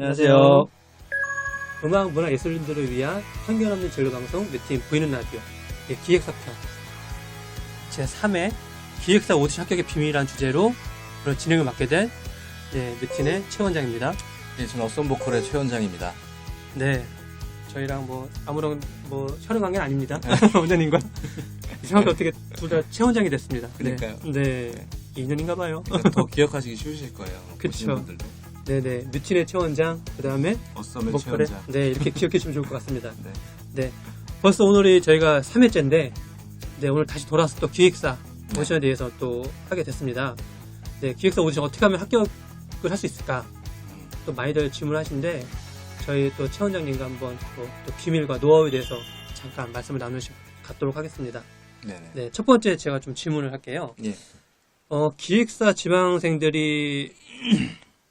안녕하세요. 음악 문화 예술인들을 위한 편견 없는 진로 방송 뮤팀 보이는 라디오 기획사 편 제3회 기획사 오디션 합격의 비밀이라는 주제로 그런 진행을 맡게 된 뮤팀의 최 원장입니다. 네, 저는 어썸보컬의 최 원장입니다. 네, 저희랑 아무런 촬영 관계는 아닙니다. 원장님과 이상하게 어떻게 둘 다 최 원장이 됐습니다. 그러니까요. 네, 인연인가 봐요. 더 기억하시기 쉬우실 거예요. 그쵸. 네네, 뮤틴의 최 원장, 그 다음에 어썸의 최 원장. 네, 이렇게 기억해 주시면 좋을 것 같습니다. 네. 네, 벌써 오늘이 저희가 3회째인데, 네, 오늘 다시 돌아와서 또 기획사 오디션에 대해서 또 하게 됐습니다. 네, 기획사 오디션 어떻게 하면 합격을 할 수 있을까? 또 많이들 질문하시는데, 저희 또 최 원장님과 한번 또 비밀과 노하우에 대해서 잠깐 말씀을 갖도록 하겠습니다. 네네. 네, 첫 번째 제가 좀 질문을 할게요. 예. 기획사 지망생들이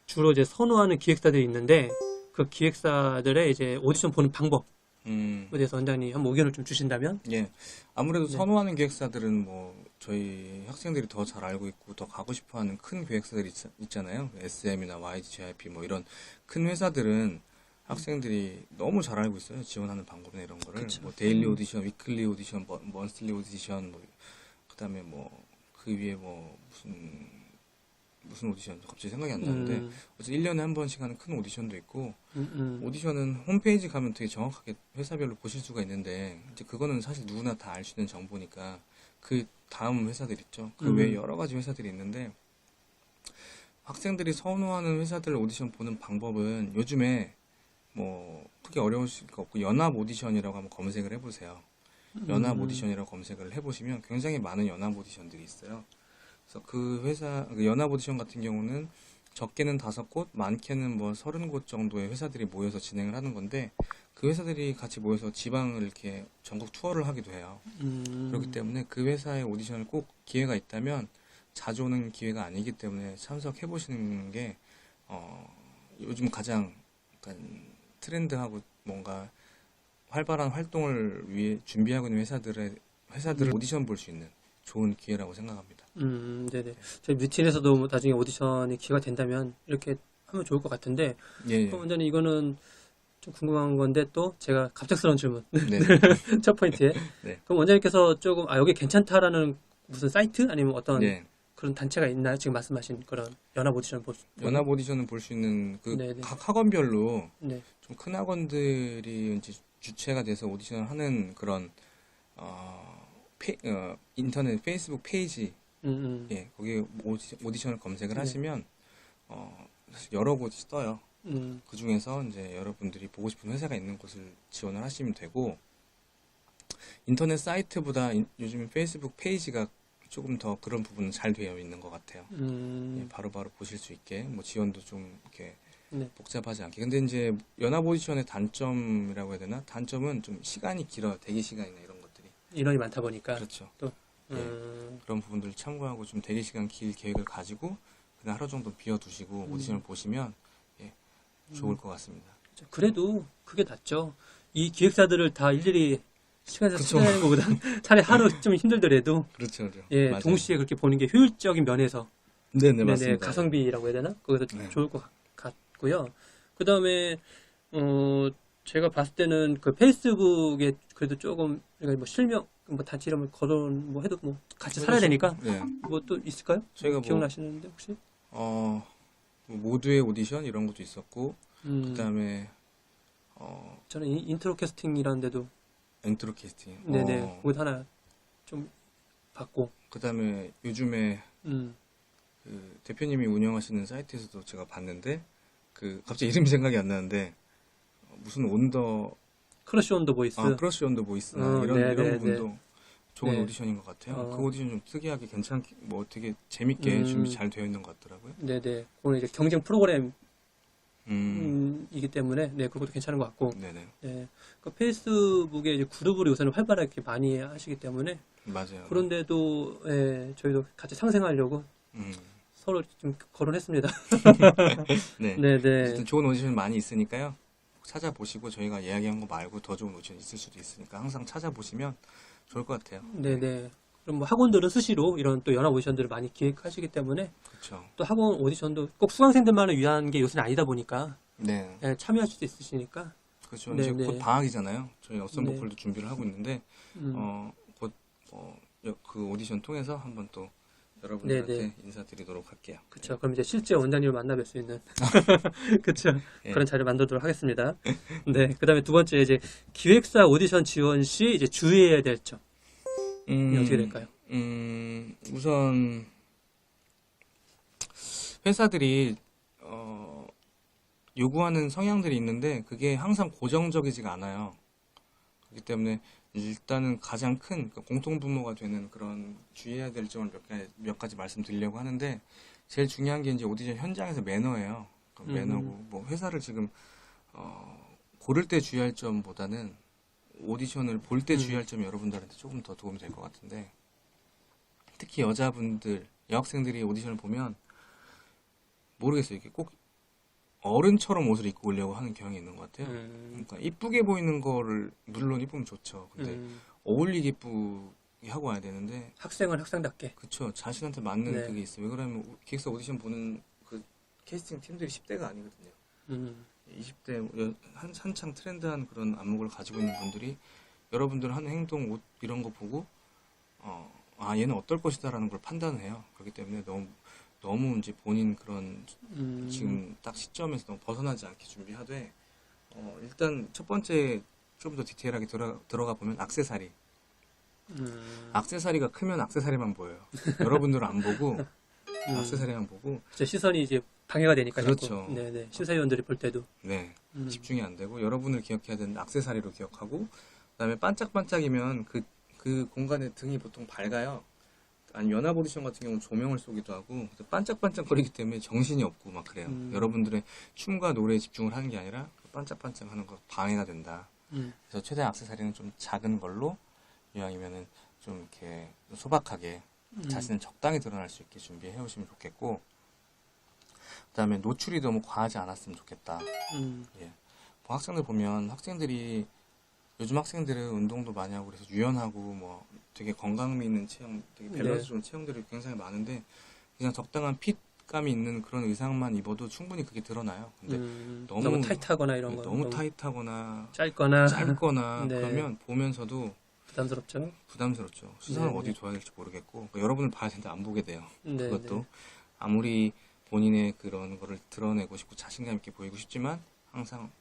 주로 이제 선호하는 기획사들이 있는데, 그 기획사들의 이제 오디션 보는 방법에 대해서 원장님 한번 의견을 좀 주신다면? 예. 아무래도 네. 선호하는 기획사들은 저희 학생들이 더 잘 알고 있고 더 가고 싶어 하는 큰 기획사들이 있잖아요. SM이나 YG, JYP 큰 회사들은 학생들이 너무 잘 알고 있어요. 지원하는 방법이나 이런 거를. 그쵸. 데일리 오디션, 위클리 오디션, 먼슬리 오디션, 그다음에 그 위에 무슨 오디션 갑자기 생각이 안 나는데 그래서 1년에 한 번씩 하는 큰 오디션도 있고 오디션은 홈페이지 가면 되게 정확하게 회사별로 보실 수가 있는데 이제 그거는 사실 누구나 다 알 수 있는 정보니까 그 다음 회사들 있죠. 그 외에 여러 가지 회사들이 있는데 학생들이 선호하는 회사들 오디션 보는 방법은 요즘에 크게 어려우실 거 없고 연합 오디션이라고 한번 검색을 해보세요. 연합 오디션이라고 검색을 해보시면 굉장히 많은 연합 오디션들이 있어요. 그래서 그 연합 오디션 같은 경우는 적게는 5곳, 많게는 30곳 정도의 회사들이 모여서 진행을 하는 건데 그 회사들이 같이 모여서 지방을 이렇게 전국 투어를 하기도 해요. 그렇기 때문에 그 회사의 오디션을 꼭 기회가 있다면 자주 오는 기회가 아니기 때문에 참석해 보시는 게 요즘 가장 약간 트렌드하고 뭔가 활발한 활동을 위해 준비하고 있는 회사들을 오디션 볼 수 있는 좋은 기회라고 생각합니다. 네네. 저희 뮤틴에서도 나중에 오디션이 기회가 된다면 이렇게 하면 좋을 것 같은데, 예. 그럼 원장님 이거는 좀 궁금한 건데 또 제가 갑작스러운 질문. 네. 첫 포인트에. 네. 그럼 원장님께서 조금, 여기 괜찮다라는 무슨 사이트? 아니면 어떤 네. 그런 단체가 있나요? 지금 말씀하신 그런 연합 오디션 연합 오디션을 볼 수 있는 네네. 각 학원별로 네. 좀 큰 학원들이 이제 주체가 돼서 오디션을 하는 그런 인터넷 페이스북 페이지 예 거기 오디션을 검색을 네. 하시면 사실 여러 곳이 떠요. 그 중에서 이제 여러분들이 보고 싶은 회사가 있는 곳을 지원을 하시면 되고 인터넷 사이트보다 요즘 페이스북 페이지가 조금 더 그런 부분은 잘 되어 있는 것 같아요. 예, 바로바로 보실 수 있게 지원도 좀 이렇게 네. 복잡하지 않게. 근데 이제 연합 오디션의 단점이라고 해야 되나? 단점은 좀 시간이 길어요. 대기 시간이나 이런 것들이. 인원이 많다 보니까. 그렇죠. 또, 예, 그런 부분들을 참고하고 좀 대기 시간 길 계획을 가지고 그냥 하루 정도 비워두시고 오디션을 보시면 좋을 것 같습니다. 그래도 그게 낫죠. 이 기획사들을 다 일일이 시간에서 찾아내는 것보다 차라리 하루 좀 힘들더라도 그렇죠. 예, 맞아요. 동시에 그렇게 보는 게 효율적인 면에서 네네 맞습니다. 가성비라고 해야 되나? 거기서 네. 좋을 것 같고요. 그 다음에 제가 봤을 때는 그 페이스북에 그래도 조금 그러니까 실명 단체 이름을 거론 해도 같이 살아야 되니까 네. 또 있을까요? 저희가 기억나시는데 혹시? 모두의 오디션 이런 것도 있었고 그다음에 저는 인트로 캐스팅이라는 데도 엔트로 캐스팅. 네네 그것 하나 좀 봤고 그다음에 요즘에 그 대표님이 운영하시는 사이트에서도 제가 봤는데 갑자기 이름이 생각이 안 나는데 무슨 크러쉬 온 더 보이스 크러쉬 온 더 보이스나 이런 부분도 좋은 네. 오디션인 것 같아요. 그 오디션 좀 특이하게 괜찮게 되게 재밌게 준비 잘 되어 있는 것 같더라고요. 네네 그거는 이제 경쟁 프로그램 이기 때문에 그것도 괜찮은 것 같고 네네. 네. 그 페이스북에 이제 그룹으로 요새는 활발하게 많이 하시기 때문에 맞아요. 그런데도 저희도 같이 상생하려고 서로 좀 거론했습니다. 네. 네네. 어쨌든 좋은 오디션 많이 있으니까요. 찾아보시고 저희가 이야기한 거 말고 더 좋은 오디션 있을 수도 있으니까 항상 찾아보시면 좋을 것 같아요. 네네. 그럼 학원들은 수시로 이런 또 연합 오디션들을 많이 기획하시기 때문에 그렇죠. 또 학원 오디션도 꼭 수강생들만을 위한 게 요새는 아니다 보니까 네. 예, 참여할 수도 있으시니까. 그렇죠. 네, 이제 네. 곧 방학이잖아요. 저희 어썸 네. 보컬도 준비를 하고 있는데 곧 그 오디션 통해서 한번 또 여러분들한테 네, 네. 인사드리도록 할게요. 그쵸. 그럼 이제 실제 원장님을 만나뵐 수 있는. 그쵸. 예. 그런 자리를 만들도록 하겠습니다. 네. 그 다음에 두 번째, 이제 기획사 오디션 지원 시 이제 주의해야 될 점. 어떻게 될까요? 우선 회사들이 요구하는 성향들이 있는데 그게 항상 고정적이지가 않아요. 그렇기 때문에 일단은 가장 큰 공통분모가 되는 그런 주의해야 될 점을 몇 가지 말씀드리려고 하는데 제일 중요한 게 이제 오디션 현장에서 매너예요. 매너고 뭐 회사를 지금 고를 때 주의할 점보다는 오디션을 볼 때 주의할 점이 여러분들한테 조금 더 도움이 될 것 같은데 특히 여자분들, 여학생들이 오디션을 보면 모르겠어요. 이게 꼭 어른처럼 옷을 입고 오려고 하는 경향이 있는 것 같아요. 그러니까 이쁘게 보이는 거를 물론 이쁘면 좋죠. 근데 어울리게 이쁘게 하고 와야 되는데 학생은 학생답게. 그쵸. 자신한테 맞는 네. 그게 있어요. 왜 그러냐면 기획사 오디션 보는 그 캐스팅 팀들이 10대가 아니거든요. 20대 한창 트렌드한 그런 안목을 가지고 있는 분들이 여러분들 하는 행동, 옷 이런 거 보고 얘는 어떨 것이다라는 걸 판단을 해요. 그렇기 때문에 너무 이제 본인 그런 지금 딱 시점에서 너무 벗어나지 않게 준비하되 일단 첫 번째 좀 더 디테일하게 들어가 보면 액세서리. 액세서리가 크면 액세서리만 보여요. 여러분들은 안 보고 액세서리만 보고 제 시선이 이제 방해가 되니까. 그렇죠. 자꾸. 네네. 심사위원들이 볼 때도. 네 집중이 안 되고 여러분을 기억해야 되는데 액세서리로 기억하고 그다음에 반짝반짝이면 그 공간의 등이 보통 밝아요. 아니 연합 오디션 같은 경우는 조명을 쏘기도 하고 반짝반짝거리기 때문에 정신이 없고 막 그래요. 여러분들의 춤과 노래에 집중을 하는 게 아니라 반짝반짝하는 거 방해가 된다. 그래서 최대한 액세서리는 좀 작은 걸로 이왕이면은 좀 이렇게 소박하게 자신을 적당히 드러날 수 있게 준비해 오시면 좋겠고 그다음에 노출이 너무 과하지 않았으면 좋겠다. 예. 뭐 학생들 보면 요즘 학생들은 운동도 많이 하고 그래서 유연하고 뭐 되게 건강미 있는 체형, 되게 밸런스 좋은 체형들이 굉장히 많은데 그냥 적당한 핏감이 있는 그런 의상만 입어도 충분히 그게 드러나요. 근데 너무 타이트하거나 이런 거. 너무 타이트하거나 짧거나. 짧거나 네. 그러면 보면서도 부담스럽죠. 부담스럽죠. 시선을 네, 어디 둬야 될지 모르겠고 그러니까 여러분을 봐야 되는데 안 보게 돼요. 네, 그것도 네. 아무리 본인의 그런 거를 드러내고 싶고 자신감 있게 보이고 싶지만 항상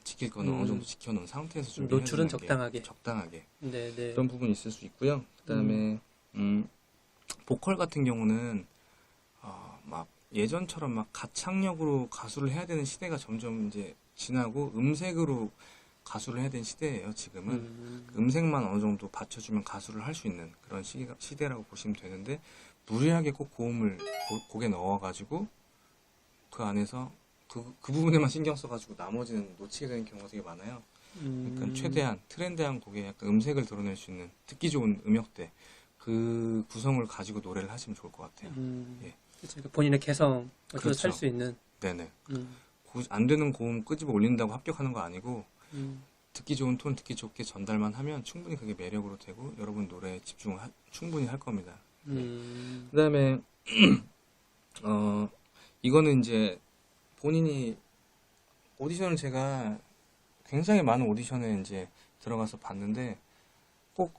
지킬 거는 어느 정도 지켜놓은 상태에서 준비해야 노출은 되는 게 적당하게. 적당하게 네네. 그런 부분이 있을 수 있고요. 그다음에 보컬 같은 경우는 막 예전처럼 막 가창력으로 가수를 해야 되는 시대가 점점 이제 지나고 음색으로 가수를 해야 되는 시대예요. 지금은 음색만 어느 정도 받쳐주면 가수를 할 수 있는 그런 시대라고 보시면 되는데 무리하게 꼭 고음을 곡에 넣어가지고 그 안에서 그 부분에만 신경 써가지고 나머지는 놓치게 되는 경우가 되게 많아요. 그러니까 최대한 트렌드한 곡에 약간 음색을 드러낼 수 있는 듣기 좋은 음역대 그 구성을 가지고 노래를 하시면 좋을 것 같아요. 예. 그러니까 본인의 개성 그렇죠. 살 수 있는. 네네. 안 되는 고음 끄집어 올린다고 합격하는 거 아니고 듣기 좋은 톤 듣기 좋게 전달만 하면 충분히 그게 매력으로 되고 여러분 노래에 집중을 충분히 할 겁니다. 그다음에 이거는 이제 본인이 오디션을 제가 굉장히 많은 오디션에 이제 들어가서 봤는데 꼭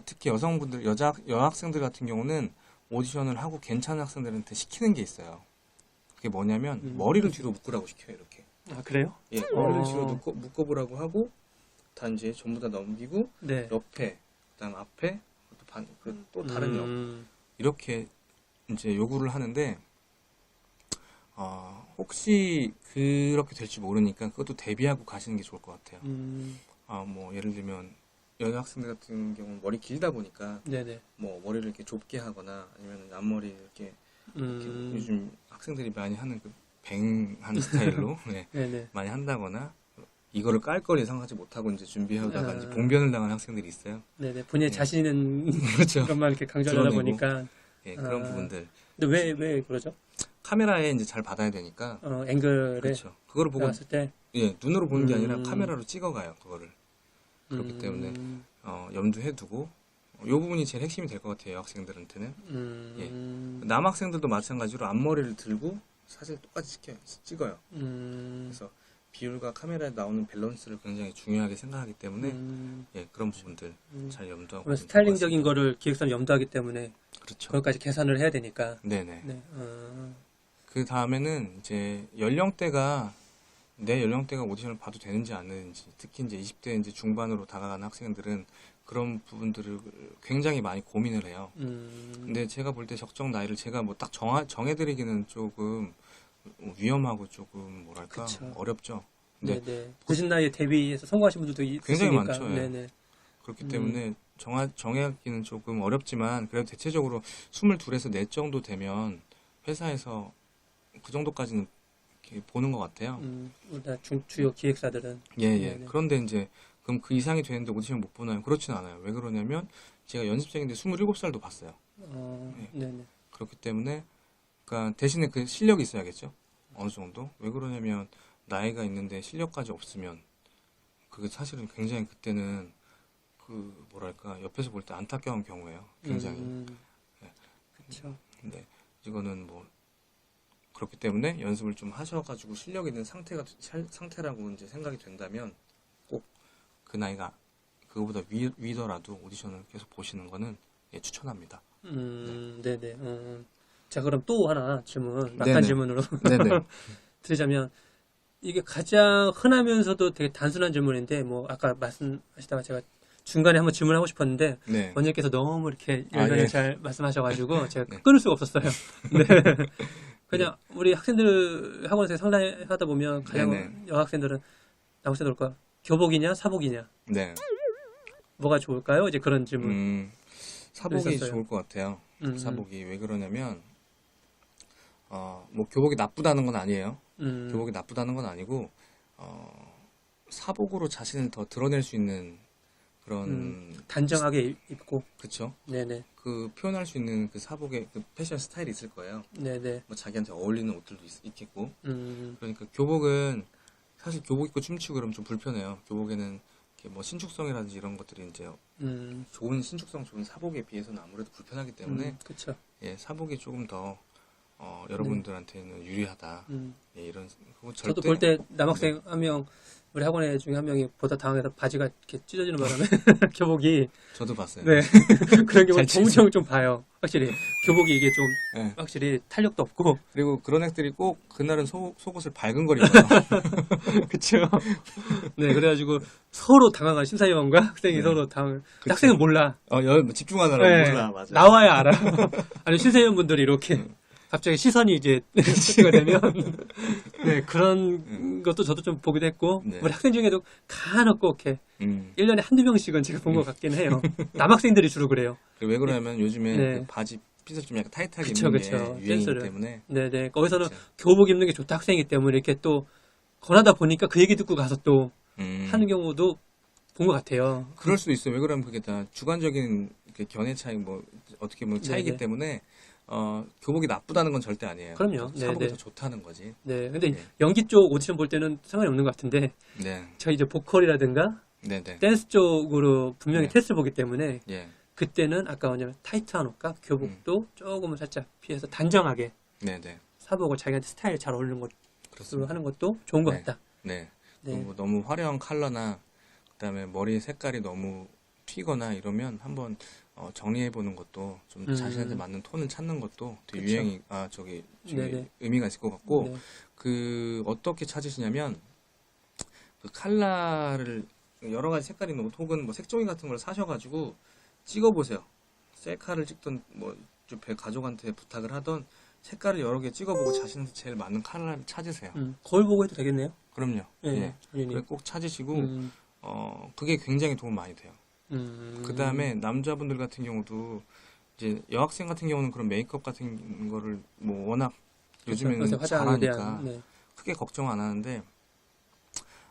특히 여성분들 여학생들 같은 경우는 오디션을 하고 괜찮은 학생들한테 시키는 게 있어요. 그게 뭐냐면 머리를 뒤로 묶으라고 시켜요. 이렇게. 아 그래요? 예, 머리를 뒤로 묶어보라고 하고 단지 전부 다 넘기고 네. 옆에 그다음 앞에 또 다른 옆 이렇게 이제 요구를 하는데 혹시 그렇게 될지 모르니까 그것도 대비하고 가시는 게 좋을 것 같아요. 뭐 예를 들면 여학생들 같은 경우는 머리 길다 보니까 네네. 뭐 머리를 이렇게 좁게 하거나 아니면 앞머리 이렇게 요즘 학생들이 많이 하는 그 뱅한 스타일로 네, 네네. 많이 한다거나 이거를 깔 걸 예상하지 못하고 이제 준비하다가 이제 봉변을 당하는 학생들이 있어요. 네네. 본인의 네. 자신 있는 그렇죠. 것만 이렇게 강조하다 드러내고. 보니까. 예, 그런 부분들. 근데 왜 그러죠? 카메라에 이제 잘 받아야 되니까. 앵글에 그렇죠. 그거를 보고 나왔을 때. 예, 눈으로 보는 게 아니라 카메라로 찍어가요, 그거를. 그렇기 때문에 염두해 두고 이 부분이 제일 핵심이 될 것 같아요, 학생들한테는. 예. 남학생들도 마찬가지로 앞머리를 들고 사실 똑같이 찍어요. 그래서 비율과 카메라에 나오는 밸런스를 굉장히 중요하게 생각하기 때문에 예, 그런 부분들 잘 염두하고 그럼 스타일링적인 거를 기획사는 염두하기 때문에 그렇죠. 그것까지 계산을 해야 되니까. 네네. 네. 그 다음에는 이제 연령대가 내 연령대가 오디션을 봐도 되는지 안 되는지, 특히 이제 20대 이제 중반으로 다가가는 학생들은 그런 부분들을 굉장히 많이 고민을 해요. 근데 제가 볼 때 적정 나이를 제가 뭐 딱 정해드리기는 조금 위험하고 조금 뭐랄까 그쵸. 어렵죠. 근데 네네. 늦은 나이에 데뷔해서 성공하신 분들도 굉장히 있으니까. 많죠. 예. 네네. 그렇기 때문에 정하기는 조금 어렵지만 그래도 대체적으로 22에서 4 정도 되면 회사에서 그 정도까지는 이렇게 보는 것 같아요. 우리나라 주요 기획사들은. 예. 네네. 그런데 이제 그럼 그 이상이 되는데 오디션 못 보나요? 그렇진 않아요. 왜 그러냐면 제가 연습생인데 27살도 봤어요. 네네. 그렇기 때문에 그러니까 대신에 그 실력이 있어야겠죠. 어느 정도. 왜 그러냐면 나이가 있는데 실력까지 없으면 그게 사실은 굉장히 그때는 그 뭐랄까 옆에서 볼 때 안타까운 경우예요. 굉장히. 네. 그렇죠. 근데 이거는 뭐 그렇기 때문에 연습을 좀 하셔가지고 실력 있는 상태라고 이제 생각이 된다면 꼭 그 나이가 그거보다 위더라도 오디션을 계속 보시는 거는 예, 추천합니다. 네네. 자, 그럼 또 하나 질문, 막간 네네. 질문으로 네네. 드리자면, 이게 가장 흔하면서도 되게 단순한 질문인데, 뭐, 아까 말씀하시다가 제가 중간에 한번 질문하고 싶었는데, 네. 원장님께서 너무 이렇게 아, 열변을 예. 잘 말씀하셔가지고, 제가 네. 끊을 수가 없었어요. 네. 그냥, 우리 학생들 학원에서 상담하다 보면, 가장 네네. 여학생들은, 남학생들 올까? 교복이냐, 사복이냐? 네. 뭐가 좋을까요? 이제 그런 질문. 사복이 있었어요. 좋을 것 같아요. 음. 사복이 왜 그러냐면 뭐 교복이 나쁘다는 건 아니에요. 교복이 나쁘다는 건 아니고 사복으로 자신을 더 드러낼 수 있는 그런 단정하게 입고. 그쵸? 네네. 그 표현할 수 있는 그 사복의 그 패션 스타일이 있을 거예요. 네네. 뭐 자기한테 어울리는 옷들도 있겠고. 음. 그러니까 교복은 사실 교복 입고 춤추고 그러면 좀 불편해요. 교복에는 이렇게 뭐 신축성이라든지 이런 것들이 이제 좋은 신축성 좋은 사복에 비해서는 아무래도 불편하기 때문에 그쵸. 예, 사복이 조금 더 여러분들한테는 유리하다. 예, 이런 그거 저도 절대 볼 때 남학생 한 명, 우리 학원에 중에 한 명이 보다 당황해서 바지가 이렇게 찢어지는 바람에 교복이. 저도 봤어요. 네. 그런 경우 잘 종종 좀 봐요. 확실히. 교복이 이게 좀 예. 확실히 탄력도 없고. 그리고 그런 애들이 꼭 그날은 속옷을 밝은 걸 입어요. 그쵸. 네, 그래가지고 서로 당황한 심사위원과 학생이 네. 서로 당황. 그쵸. 학생은 몰라. 집중하느라고 네, 몰라. 맞아. 나와야 알아. 아니, 심사위원분들이 이렇게 갑자기 시선이 이제 지가 되면 네, 그런 것도 저도 좀 보기도 했고 네. 우리 학생 중에도 간혹 이렇게 음. 1년에 한두 명씩은 제가 본 것 같긴 해요. 남학생들이 주로 그래요. 왜 그러냐면 요즘에 네. 그 바지 핏을 좀 약간 타이트하게 그쵸, 입는 그쵸. 게 유행이기 댄스를. 때문에 네네. 거기서는 그쵸. 교복 입는 게 좋다 학생이기 때문에 이렇게 또 권하다 보니까 그 얘기 듣고 가서 또 하는 경우도 본 것 같아요. 그럴 수도 있어요. 왜 그러면 그게 다 주관적인 그 견해 차이 뭐 어떻게 보면 차이기 네네. 때문에 교복이 나쁘다는 건 절대 아니에요. 그럼요. 사복이 네네. 더 좋다는 거지. 네. 근데 네. 연기 쪽 오디션 볼 때는 상관이 없는 것 같은데 네, 저희 이제 보컬이라든가 네. 댄스 쪽으로 분명히 네. 테스트 보기 때문에 예, 그때는 아까 뭐냐면 타이트한 옷과 교복도 조금은 살짝 피해서 단정하게 네. 사복을 자기한테 스타일 잘 어울리는 것으로 그렇습니다. 하는 것도 좋은 것 네. 같다. 네. 네. 뭐 너무 화려한 컬러나 그다음에 머리 색깔이 너무 튀거나 이러면 한번 정리해 보는 것도 좀 자신한테 맞는 톤을 찾는 것도 되게 그쵸. 유행이 네네. 의미가 있을 것 같고 네. 그 어떻게 찾으시냐면 그 컬러를 여러 가지 색깔이 있는 옷 혹은 뭐 색종이 같은 걸 사셔가지고 찍어보세요. 셀카를 찍던 뭐 가족한테 부탁을 하던 색깔을 여러 개 찍어보고 자신한테 제일 맞는 컬러를 찾으세요. 거울 보고 해도 되겠네요. 그럼요. 네. 예. 당연히. 그걸 꼭 찾으시고 그게 굉장히 도움 많이 돼요. 그 다음에 남자분들 같은 경우도 이제 여학생 같은 경우는 그런 메이크업 같은 거를 뭐 워낙 요즘에는 그래서 화장에 잘하니까 대한 네. 크게 걱정 안 하는데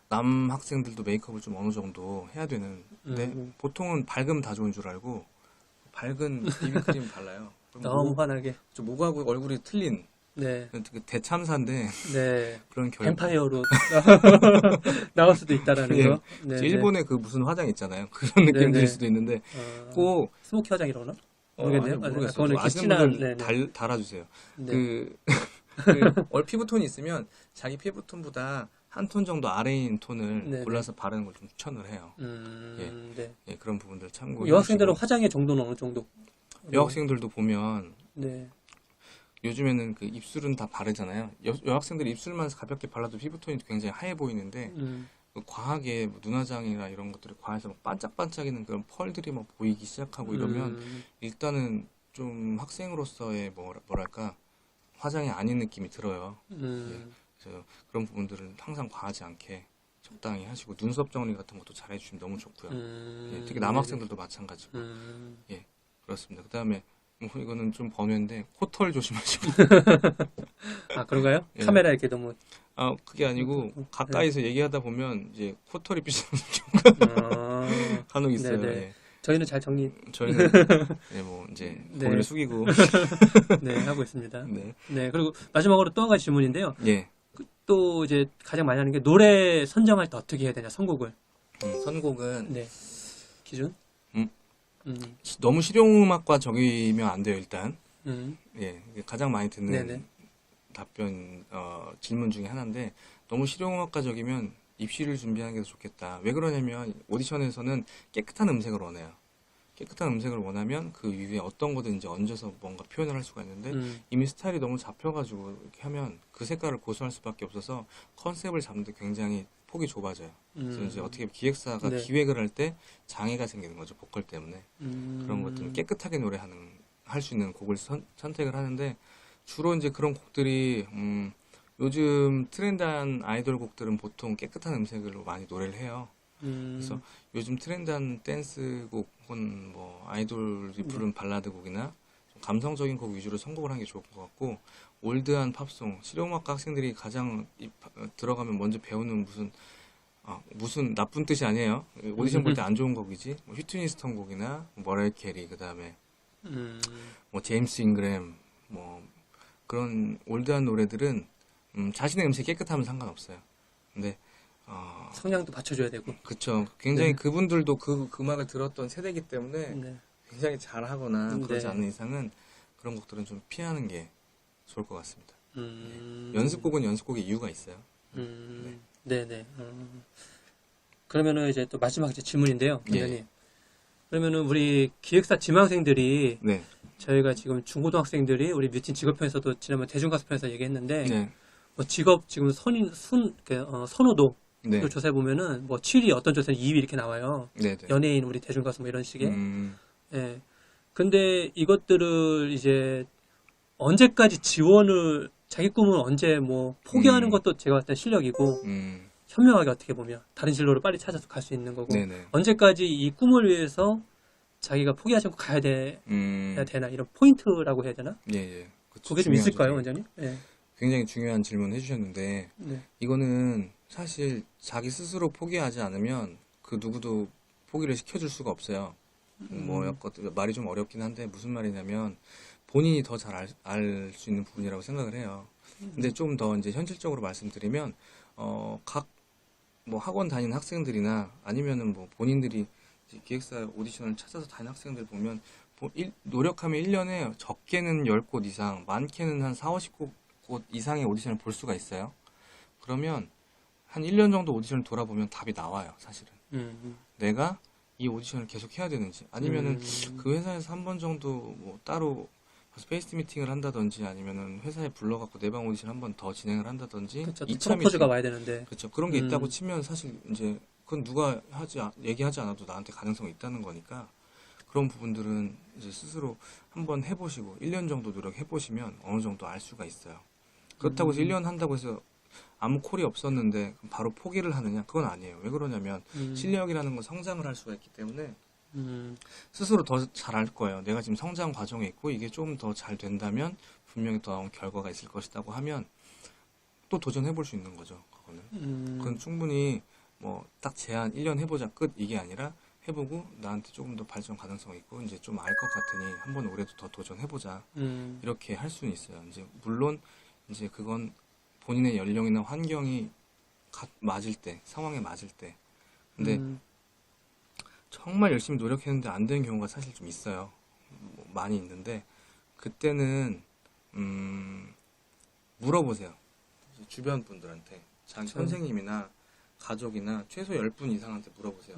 남 학생들도 메이크업을 좀 어느 정도 해야 되는데 보통은 밝으면 다 좋은 줄 알고 밝은 비비크림 발라요. 그럼 너무 환하게. 좀 목하고 얼굴이 틀린 네. 그 대참사인데 네. 그런 뱀파이어로 나올 수도 있다라는 예. 거. 네. 일본에 그 무슨 화장 있잖아요. 그런 느낌 네네. 들 수도 있는데 꼭 스모키 화장이라나? 모르겠네요. 아니, 모르겠어요. 그거는 좀 아시는 진한, 분들 네네. 달아주세요. 네. 그 피부톤이 있으면 자기 피부톤보다 한 톤 정도 아래인 톤을 네네. 골라서 바르는 걸 좀 추천을 해요. 네. 예, 그런 부분들 참고해 여학생들은 주시고. 화장의 정도는 어느 정도? 여학생들도 보면 네. 요즘에는 그 입술은 다 바르잖아요. 여학생들 입술만 가볍게 발라도 피부톤이 굉장히 하얘 보이는데 그 과하게 뭐 눈화장이나 이런 것들이 과해서 막 반짝반짝이는 그런 펄들이 막 보이기 시작하고 이러면 일단은 좀 학생으로서의 뭐랄까 화장이 아닌 느낌이 들어요. 예, 그래서 그런 부분들은 항상 과하지 않게 적당히 하시고 눈썹 정리 같은 것도 잘 해주시면 너무 좋고요. 예, 특히 남학생들도 마찬가지고. 예, 그렇습니다. 그 다음에 뭐 이거는 좀 번외인데 코털 조심하시고. 아, 그런가요? 예. 카메라 이렇게 너무. 아, 그게 아니고 가까이서 얘기하다 보면 이제 코털이 삐져나오는 경우가 간혹 있어요. 네네. 예. 저희는 잘 정리 저희는 예, 뭐 이제 네. 고개를 숙이고 네, 하고 있습니다. 네. 네, 그리고 마지막으로 또 한 가지 질문인데요. 예. 또 이제 가장 많이 하는 게 노래 선정할 때 어떻게 해야 되냐, 선곡을. 선곡은 네. 기준? 음. 너무 실용음악과 적이면 안 돼요, 일단. 예. 이게 가장 많이 듣는 네네. 답변 질문 중에 하나인데 너무 실용음악가적이면 입시를 준비하는 게 더 좋겠다. 왜 그러냐면 오디션에서는 깨끗한 음색을 원해요. 깨끗한 음색을 원하면 그 위에 어떤 거든지 얹어서 뭔가 표현을 할 수가 있는데 이미 스타일이 너무 잡혀가지고 이렇게 하면 그 색깔을 고수할 수밖에 없어서 컨셉을 잡는데 굉장히 폭이 좁아져요. 그래서 이제 어떻게 기획사가 네. 기획을 할 때 장애가 생기는 거죠. 보컬 때문에. 그런 것들은 깨끗하게 할 수 있는 곡을 선택을 하는데 주로 이제 그런 곡들이 요즘 트렌드한 아이돌 곡들은 보통 깨끗한 음색으로 많이 노래를 해요. 그래서 요즘 트렌드한 댄스곡 혹은 뭐 아이돌이 부른 발라드 곡이나 좀 감성적인 곡 위주로 선곡을 하는 게 좋을 것 같고 올드한 팝송, 실용음악과 학생들이 가장 들어가면 먼저 배우는 무슨 나쁜 뜻이 아니에요. 오디션 볼 때 안 좋은 곡이지. 뭐 휘트니 스턴 곡이나 머라이어 캐리 그다음에 뭐 제임스 잉그램 뭐 그런 올드한 노래들은 자신의 음색이 깨끗하면 상관없어요. 근데 성량도 받쳐줘야 되고. 그쵸. 굉장히 네. 그분들도 그 음악을 들었던 세대이기 때문에 네. 굉장히 잘하거나 그러지 네. 않는 이상은 그런 곡들은 좀 피하는 게 좋을 것 같습니다. 연습곡은 연습곡의 이유가 있어요. 네네. 그러면은 이제 또 마지막 이제 질문인데요, 원장님. 예. 그러면은 우리 기획사 지망생들이 네. 저희가 지금 중고등학생들이 우리 뮤틴 직업편에서도 지난번 대중가수편에서 얘기했는데 네. 뭐 직업 지금 선호도 네. 조사해 보면은 뭐 7위 어떤 조사는 2위 이렇게 나와요. 네. 네. 연예인 우리 대중가수 뭐 이런 식의. 음, 예. 근데 이것들을 이제 언제까지 지원을 자기 꿈을 언제 뭐 포기하는 것도 제가 봤을 때 실력이고 현명하게 어떻게 보면 다른 진로를 빨리 찾아서 갈 수 있는 거고 네네. 언제까지 이 꿈을 위해서 자기가 포기하지 않고 가야 되나 이런 포인트라고 해야 되나? 예, 예. 그쵸. 그게 좀 중요하죠, 있을까요, 되게. 원장님? 예. 굉장히 중요한 질문 해주셨는데, 네. 이거는 사실 자기 스스로 포기하지 않으면 그 누구도 포기를 시켜줄 수가 없어요. 뭐, 약간 말이 좀 어렵긴 한데, 무슨 말이냐면, 본인이 더 잘 알 수 있는 부분이라고 생각을 해요. 근데 좀 더 이제 현실적으로 말씀드리면, 뭐 학원 다니는 학생들이나 아니면은 뭐 본인들이 이제 기획사 오디션을 찾아서 다니는 학생들 보면, 노력하면 1년에 적게는 10곳 이상, 많게는 한 4, 50곳 이상의 오디션을 볼 수가 있어요. 그러면 한 1년 정도 오디션을 돌아보면 답이 나와요, 사실은. 내가 이 오디션을 계속 해야 되는지, 아니면은 그 회사에서 한 번 정도 뭐 따로 스페이스 미팅을 한다든지, 아니면은 회사에 불러갖고 내방 오디션 한 번 더 진행을 한다든지, 그렇죠. 2차 프로포즈가 미팅, 와야 되는데. 그렇죠. 그런 게 있다고 치면 사실 이제 그건 누가 얘기하지 않아도 나한테 가능성이 있다는 거니까 그런 부분들은 이제 스스로 한번 해보시고 1년 정도 노력해보시면 어느 정도 알 수가 있어요. 그렇다고 해서 1년 한다고 해서 아무 콜이 없었는데 바로 포기를 하느냐? 그건 아니에요. 왜 그러냐면 실력이라는 건 성장을 할 수가 있기 때문에 스스로 더 잘할 거예요. 내가 지금 성장 과정에 있고 이게 좀 더 잘 된다면 분명히 더 결과가 있을 것이라고 하면 또 도전해볼 수 있는 거죠. 그거는. 그건 충분히 뭐 딱 제한 1년 해보자 끝 이게 아니라 해보고 나한테 조금 더 발전 가능성이 있고 이제 좀 알 것 같으니 한번 올해도 더 도전해보자 이렇게 할 수는 있어요. 이제 물론 이제 그건 본인의 연령이나 환경이 맞을 때 상황에 맞을 때 근데 정말 열심히 노력했는데 안 되는 경우가 사실 좀 있어요. 뭐 많이 있는데 그때는 물어보세요. 주변 분들한테. 자기 그쵸. 선생님이나 가족이나 최소 10분 이상한테 물어보세요.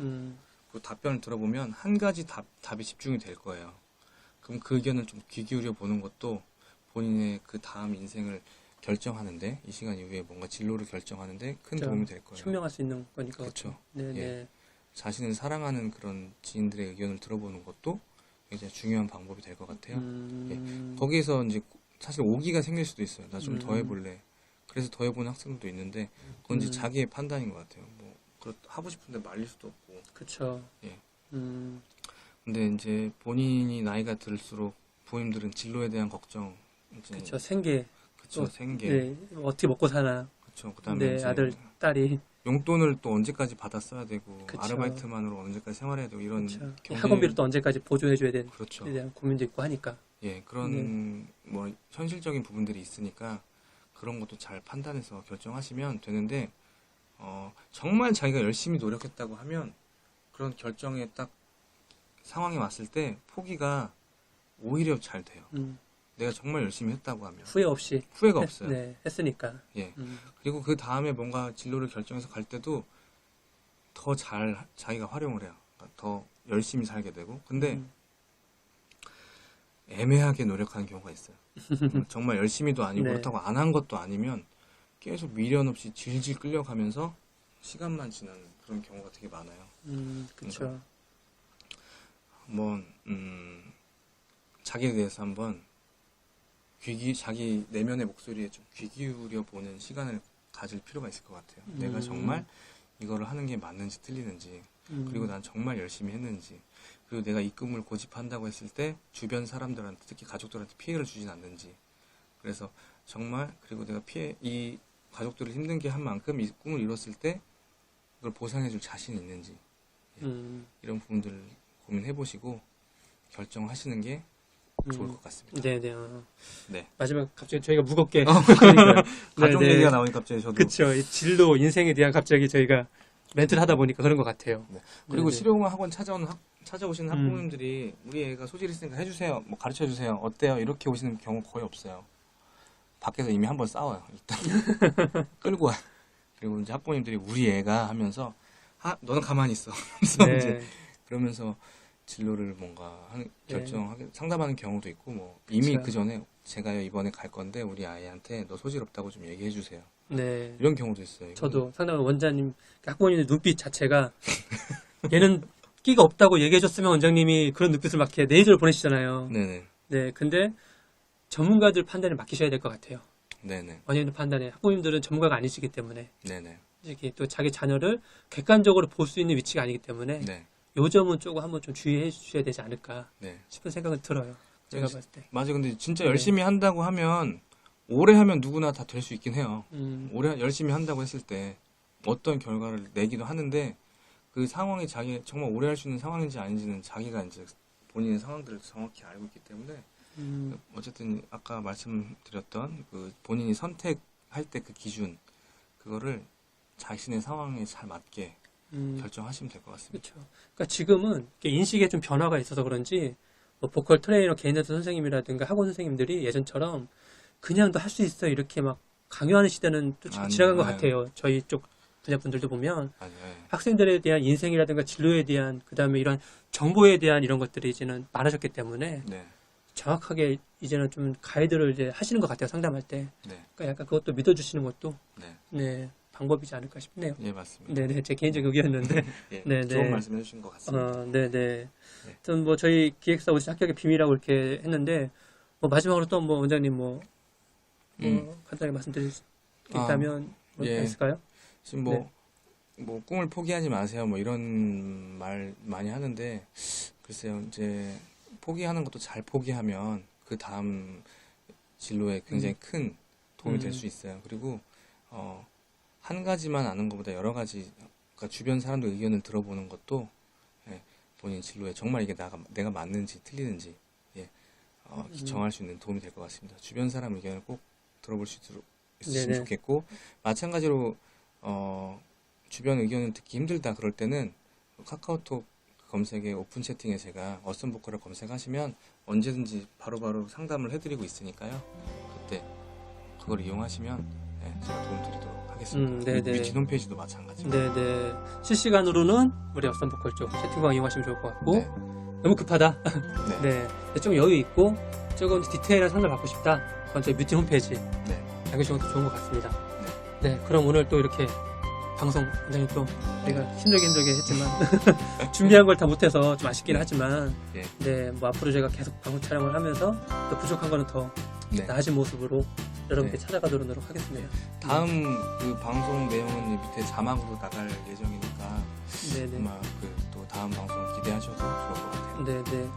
그 답변을 들어보면 한 가지 답이 집중이 될 거예요. 그럼 그 의견을 좀 귀 기울여 보는 것도 본인의 그 다음 인생을 결정하는데, 이 시간 이후에 뭔가 진로를 결정하는데 큰 그쵸. 도움이 될 거예요. 현명할 수 있는 거니까. 그렇죠. 네네. 예. 자신을 사랑하는 그런 지인들의 의견을 들어보는 것도 굉장히 중요한 방법이 될 것 같아요. 거기에서 이제 사실 오기가 생길 수도 있어요. 나 좀 더 해볼래. 그래서 더 해보는 학생들도 있는데, 그건 이제 자기의 판단인 것 같아요. 뭐 하고 싶은데 말릴 수도 없고. 그쵸. 예. 음, 근데 이제 본인이 나이가 들수록 부모님들은 진로에 대한 걱정, 이제 그쵸. 생계. 그쵸, 또, 생계, 네, 어떻게 먹고 사나. 그쵸. 그다음에 네, 이제 아들, 딸이. 용돈을 또 언제까지 받아 써야 되고, 그쵸. 아르바이트만으로 언제까지 생활해야 되고, 이런 그쵸. 경제- 학원비를 또 언제까지 보조해줘야 되는 그렇죠. 데 대한 고민도 있고 하니까. 예, 그런 뭐 현실적인 부분들이 있으니까 그런 것도 잘 판단해서 결정하시면 되는데, 정말 자기가 열심히 노력했다고 하면 그런 결정에 딱 상황이 왔을 때 포기가 오히려 잘 돼요. 내가 정말 열심히 했다고 하면 후회 없이. 후회가 없어요. 네, 했으니까. 예. 그리고 그 다음에 뭔가 진로를 결정해서 갈 때도 더 잘 자기가 활용을 해요. 그러니까 더 열심히 살게 되고. 근데 애매하게 노력하는 경우가 있어요. 정말 열심히도 아니고 네. 그렇다고 안 한 것도 아니면 계속 미련 없이 질질 끌려가면서 시간만 지나는 그런 경우가 되게 많아요. 그쵸. 한번 자기에 대해서 한번 자기 내면의 목소리에 좀 귀 기울여 보는 시간을 가질 필요가 있을 것 같아요. 내가 정말 이거를 하는 게 맞는지 틀리는지, 그리고 난 정말 열심히 했는지, 그리고 내가 이 꿈을 고집한다고 했을 때 주변 사람들한테, 특히 가족들한테 피해를 주진 않는지, 그래서 정말, 그리고 내가 이 가족들을 힘들게 한 만큼 이 꿈을 이뤘을 때 그걸 보상해줄 자신이 있는지, 이런 부분들을 고민해보시고 결정하시는 게 좋을 것 같습니다. 네네. 네. 마지막 갑자기 저희가 무겁게. 가족 네네. 얘기가 나오니까 갑자기 저도. 그쵸. 이 진로, 인생에 대한 갑자기 저희가 멘트를 하다 보니까 그런 것 같아요. 네. 그리고 네네. 실용음악 학원 찾아오시는 학부모님들이 우리 애가 소질이 있으니까 해주세요, 뭐 가르쳐주세요, 어때요? 이렇게 오시는 경우 거의 없어요. 밖에서 이미 한번 싸워요. 일단 끌고 와. 그리고 이제 학부모님들이 우리 애가 하면서 너는 가만히 있어. 그래서 이제 그러면서 진로를 뭔가 결정하게 상담하는 경우도 있고, 뭐 이미 그쵸. 그 전에 제가요 이번에 갈 건데 우리 아이한테 너 소질 없다고 좀 얘기해 주세요. 네. 이런 경우도 있어요. 저도 상담 원장님, 학부모님의 눈빛 자체가 얘는 끼가 없다고 얘기해줬으면 원장님이 그런 눈빛을 막 이렇게 네이저를 보내시잖아요. 네네. 네. 근데 전문가들 판단에 맡기셔야 될 것 같아요. 네네. 원장님 판단에. 학부모님들은 전문가가 아니시기 때문에. 네네. 이렇게 또 자기 자녀를 객관적으로 볼 수 있는 위치가 아니기 때문에 네. 요 점은 조금 한번 좀 주의해 주셔야 되지 않을까 네. 싶은 생각은 들어요. 제가 봤을 때. 맞아. 근데 진짜 네. 열심히 한다고 하면 오래 하면 누구나 다 될 수 있긴 해요. 오래 열심히 한다고 했을 때 어떤 결과를 내기도 하는데, 그 상황이 자기 정말 오래 할 수 있는 상황인지 아닌지는 자기가 이제 본인의 상황들을 정확히 알고 있기 때문에, 어쨌든 아까 말씀드렸던 그 본인이 선택할 때 그 기준, 그거를 자신의 상황에 잘 맞게 결정하시면 될 것 같습니다. 그렇죠. 그러니까 지금은 이렇게 인식에 좀 변화가 있어서 그런지 뭐 보컬 트레이너 개인레슨 선생님이라든가 학원 선생님들이 예전처럼 그냥 도 할 수 있어 이렇게 막 강요하는 시대는 또 지나간 것 같아요. 저희 쪽 분야분들도 보면 학생들에 대한 인생이라든가 진로에 대한, 그다음에 이런 정보에 대한 이런 것들이 이제는 많아졌기 때문에 네. 정확하게 이제는 좀 가이드를 이제 하시는 것 같아요, 상담할 때. 네. 그러니까 약간 그것도 믿어주시는 것도 네. 네, 방법이지 않을까 싶네요. 예, 맞습니다. 네네, 제 개인적 의견이었는데. 예, 네네. 좋은 말씀 해주신 것 같습니다. 네네. 하여튼 뭐 저희 기획사 오신 합격의 비밀이라고 이렇게 했는데, 뭐 마지막으로 또 뭐 원장님 뭐 간단하게 말씀드릴 수 있다면 뭐 예. 있을까요? 지금 뭐 꿈을 포기하지 마세요, 뭐 이런 말 많이 하는데, 글쎄요, 이제 포기하는 것도 잘 포기하면 그 다음 진로에 굉장히 큰 도움이 될 수 있어요. 그리고 한 가지만 아는 것보다 여러 가지, 그러니까 주변 사람들 의견을 들어보는 것도 본인 진로에 정말 이게 내가 맞는지 틀리는지 정할 수 있는 도움이 될 것 같습니다. 주변 사람 의견을 꼭 들어볼 수 있으시면 네네. 좋겠고, 마찬가지로 주변 의견을 듣기 힘들다 그럴 때는 카카오톡 검색에 오픈 채팅에 제가 어썸 보컬을 검색하시면 언제든지 바로바로 상담을 해드리고 있으니까요. 그때 그걸 이용하시면 제가 도움드리도록 하겠습니다. 네네. 뮤진 홈페이지도 마찬가지입니다. 네네. 실시간으로는 우리 어썸 보컬 쪽 채팅방 이용하시면 좋을 것 같고 네. 너무 급하다. 네. 네. 좀 여유 있고 조금 디테일한 상담 받고 싶다. 그건 저희 뮤진 홈페이지 네. 알려주시는 것도 좋은 것 같습니다. 네. 그럼 오늘 또 이렇게 방송 굉장히 또 우리가 힘들게 했지만 준비한 걸 다 못해서 좀 아쉽긴 하지만 네. 뭐 앞으로 제가 계속 방송 촬영을 하면서 또 부족한 거는 더 나아진 모습으로 여러분께 찾아가도록 하겠습니다. 다음 그 방송 내용은 밑에 자막으로 나갈 예정이니까 네네. 아마 또 다음 방송 기대하셔도 좋을 것 같아요. 네네.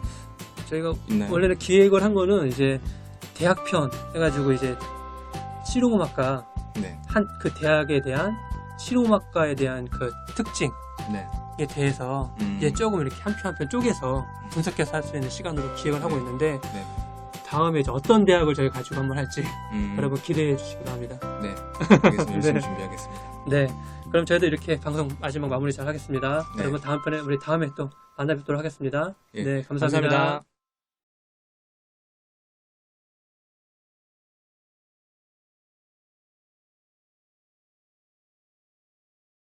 저희가 있나요? 원래는 기획을 한 거는 이제 대학편 해가지고 이제 실용음악과 네. 그 대학에 대한 실용음악과에 대한 그 특징에 네. 대해서 이제 조금 이렇게 한 편 한 편 쪼개서 분석해서 할 수 있는 시간으로 기획을 하고 있는데 네. 다음에 이제 어떤 대학을 저희 가지고 한번 할지 여러분 기대해 주시기 바랍니다. 네. 알겠습니다. 열심히 네. 준비하겠습니다. 네. 그럼 저희도 이렇게 방송 마지막 마무리 잘 하겠습니다. 네. 여러분 다음 편에 우리 다음에 또 만나 뵙도록 하겠습니다. 예. 네. 감사합니다. 감사합니다.